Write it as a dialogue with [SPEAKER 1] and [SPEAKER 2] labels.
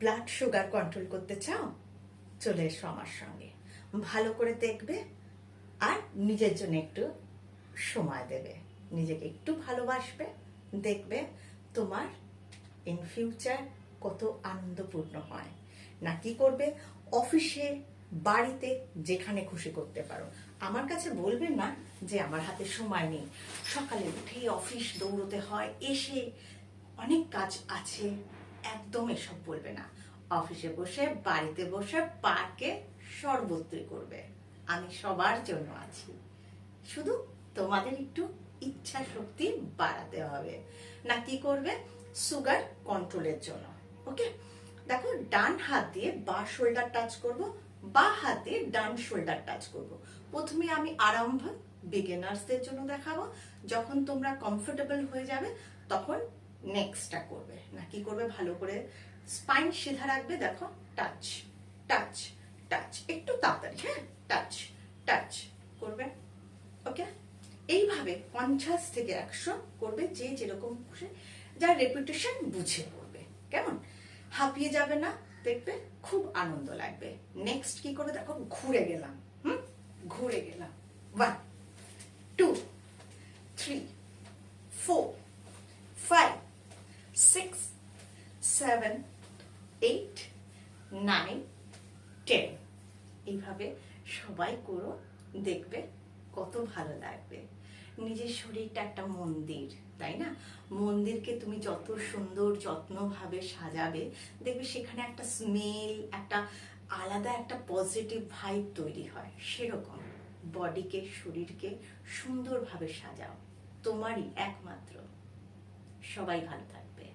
[SPEAKER 1] Blood sugar control করতে চাও? চলে এসো আমার সঙ্গে। ভালো করে দেখবে আর নিজের জন্য একটু সময় দেবে, নিজেকে একটু ভালোবাসবে, দেখবে তোমার ইন ফিউচার কত আনন্দপূর্ণ হয়। না কি করবে, অফিসে, বাড়িতে, যেখানে খুশি করতে পারো। আমার কাছে বলবে না যে আমার হাতে সময় নেই, সকালে উঠেই অফিস দৌড়তে হয়, এসে অনেক কাজ আছে, একদম এসব বলবে না। অফিসে বসে, বাড়িতে বসে, পার্কে, সর্বত্রই করবে। আমি সবার জন্য আছি, শুধু তোমাদের একটু ইচ্ছা শক্তি বাড়াতে হবে। না কি করবে, সুগার কন্ট্রোলের জন্য। ওকে, দেখো, ডান হাত দিয়ে বা শোল্ডার টাচ করব, বা হাত দিয়ে ডান শোল্ডার টাচ করব। প্রথমে আমি আরম্ভ বিগিনার্সদের জন্য দেখাবো, যখন তোমরা কমফোর্টেবল হয়ে যাবে তখন নেক্সটটা করবে। না কি করবে, ভালো করে স্পাইন সিধা রাখবে, দেখো, টাচ টাচ টাচ, একটু তাড়াতাড়ি, হ্যাঁ, টাচ টাচ করবে। ওকে, এইভাবে 50 থেকে 100 করবে, যে যেরকম খুশি, যার রেপুটেশন বুঝে করবে। কেমন, হাঁপিয়ে যাবে না, দেখবে খুব আনন্দ লাগবে। নেক্সট কি করে, দেখো, ঘুরে গেলাম, ঘুরে গেলাম, 1 2 3 4 5 6 7 8 9 10। এইভাবে সবাই করো, দেখবে কত ভালো লাগবে। নিজের শরীরটা একটা মন্দির, তাই না? মন্দিরকে তুমি যত সুন্দর যত্নভাবে সাজাবে, দেখবে সেখানে একটা স্মেল, একটা আলাদা একটা পজিটিভ ভাইব তৈরি হয়। সেরকম বডিকে, শরীরকে সুন্দরভাবে সাজাও, তোমারই একমাত্র। সবাই ভালো থাকবে।